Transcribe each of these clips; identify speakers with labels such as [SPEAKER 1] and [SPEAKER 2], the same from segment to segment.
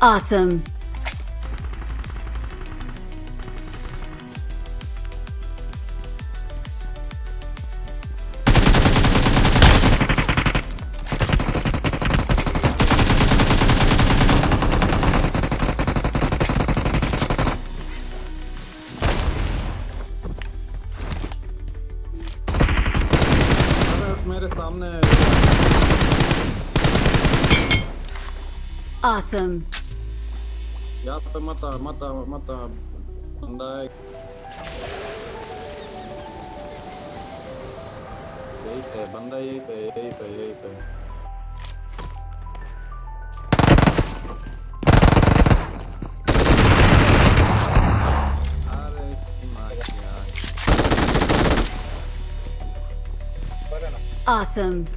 [SPEAKER 1] Awesome.
[SPEAKER 2] मेरे सामने
[SPEAKER 1] Awesome.
[SPEAKER 2] यहाँ पे मत आ, मत आ, मत आ, बंदा है यही पे बंदा यही पे यही पे यही पे अरे माँ की यार
[SPEAKER 1] Awesome.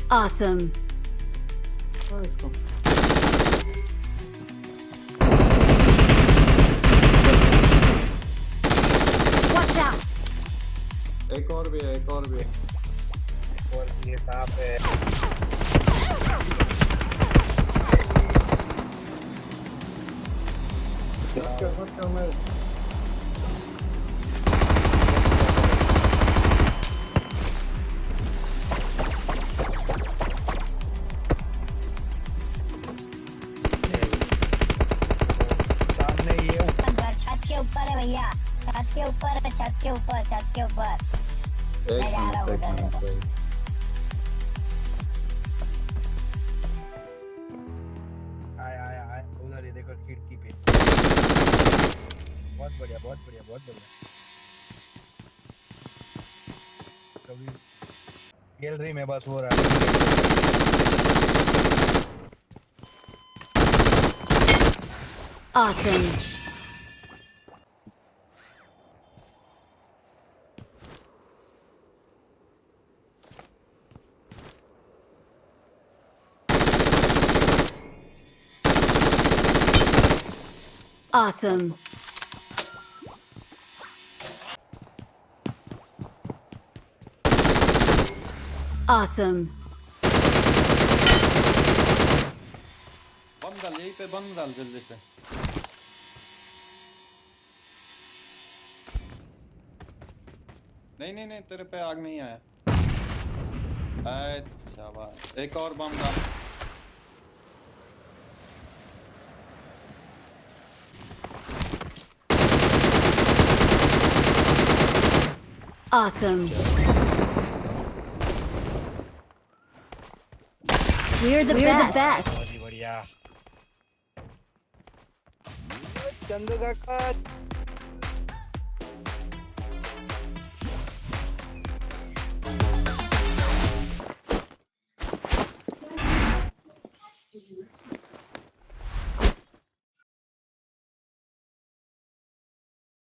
[SPEAKER 1] Awesome.
[SPEAKER 2] हाँ, इसको
[SPEAKER 1] Watch out.
[SPEAKER 2] एक और भी है एक और भी है
[SPEAKER 3] और ये सांप है।
[SPEAKER 2] क्या मैं
[SPEAKER 3] सामने ये
[SPEAKER 4] छत के ऊपर है भैया, छत के ऊपर है, छत के ऊपर, छत के ऊपर।
[SPEAKER 2] एक
[SPEAKER 4] मैं जा रहा हूँ
[SPEAKER 2] मिनट एक
[SPEAKER 4] उधर।
[SPEAKER 2] मिनट
[SPEAKER 3] आया आया आया उधर ये देखो खिड़की पे। बहुत बढ़िया बहुत बढ़िया बहुत बढ़िया। कभी गैलरी में बस हो रहा है।
[SPEAKER 1] Awesome. Awesome. Awesome.
[SPEAKER 2] बम डाल यही पे बम डाल जल्दी से नहीं नहीं नहीं तेरे पे आग नहीं आया शाबाश एक और बम डाल
[SPEAKER 1] Awesome. We're the best.
[SPEAKER 3] बहुत ही बढ़िया। चंदू काका